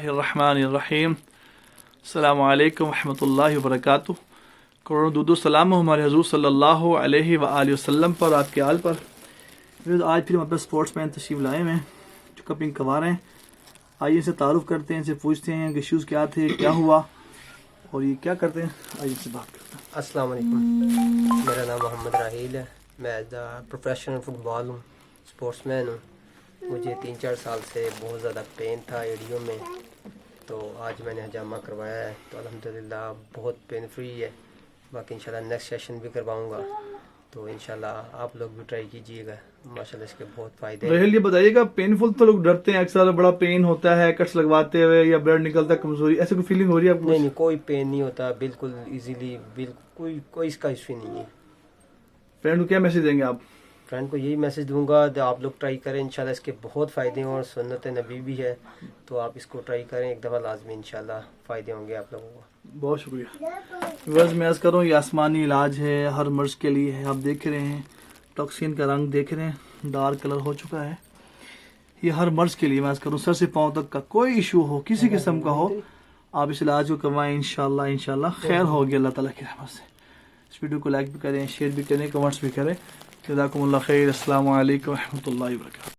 الرحمان الرحیم. السلام علیکم ورحمۃ اللہ وبرکاتہ. کروڑوں درود و سلام ہو ہمارے حضور صلی اللہ علیہ وآلہ وسلم پر، آپ کے آل پر. آج پھر ہم اپنے اسپورٹس مین تشریف لائے ہیں جو کپنگ کروا رہے ہیں. آئیے ان سے تعارف کرتے ہیں، ان سے پوچھتے ہیں کہ ایشوز کیا تھے، کیا ہوا اور یہ کیا کرتے ہیں. آئیے ان سے بات کرتے ہیں. السلام علیکم، میرا نام محمد راحیل ہے. میں ایز اے پروفیشنل فٹ بال ہوں، اسپورٹس مین ہوں. مجھے 3-4 سال سے بہت زیادہ پین تھا ایڑیوں میں، تو آج میں نے حجامہ کروایا ہے تو الحمدللہ بہت پین فری ہے. باقی انشاءاللہ نیکسٹ سیشن بھی کرواؤں گا، تو انشاءاللہ آپ لوگ بھی ٹرائی کیجیے گا. ماشاءاللہ اس کے بہت فائدے ہیں. رحیل یہ بتائیے گا، پینفل تو لوگ ڈرتے ہیں اکثر، بڑا پین ہوتا ہے کٹس لگواتے ہوئے یا بلڈ نکلتا ہے، کمزوری، ایسے کوئی فیلنگ ہو رہی ہے آپ کو؟ نہیں، کوئی پین نہیں ہوتا، بالکل ایزیلی، بالکل کوئی اس کا ایشو نہیں ہے. فرینڈ کو کیا میسج دیں گے آپ؟ فرینڈ کو یہی میسج دوں گا کہ آپ لوگ ٹرائی کریں. انشاءاللہ اس کے بہت فائدے ہیں اور سنت نبی بھی ہے، تو آپ اس کو ٹرائی کریں ایک دفعہ لازمی، انشاءاللہ فائدے ہوں گے آپ لوگوں کو. بہت شکریہ. ویسے میں عرض کروں، یہ آسمانی علاج ہے، ہر مرض کے لیے ہے. آپ دیکھ رہے ہیں ٹاکسین کا رنگ دیکھ رہے ہیں، ڈارک کلر ہو چکا ہے. یہ ہر مرض کے لیے میں عرض کروں، سر سے پاؤں تک کا کوئی ایشو ہو، کسی قسم کا ہو، آپ اس علاج کو کروائیں. انشاءاللہ خیر ہوگی اللہ تعالیٰ کی رحمت سے. اس ویڈیو کو لائک بھی کریں، شیئر بھی کریں، کمنٹس بھی کریں. جزاکم اللہ خیر. السلام علیکم ورحمۃ اللہ وبرکاتہ.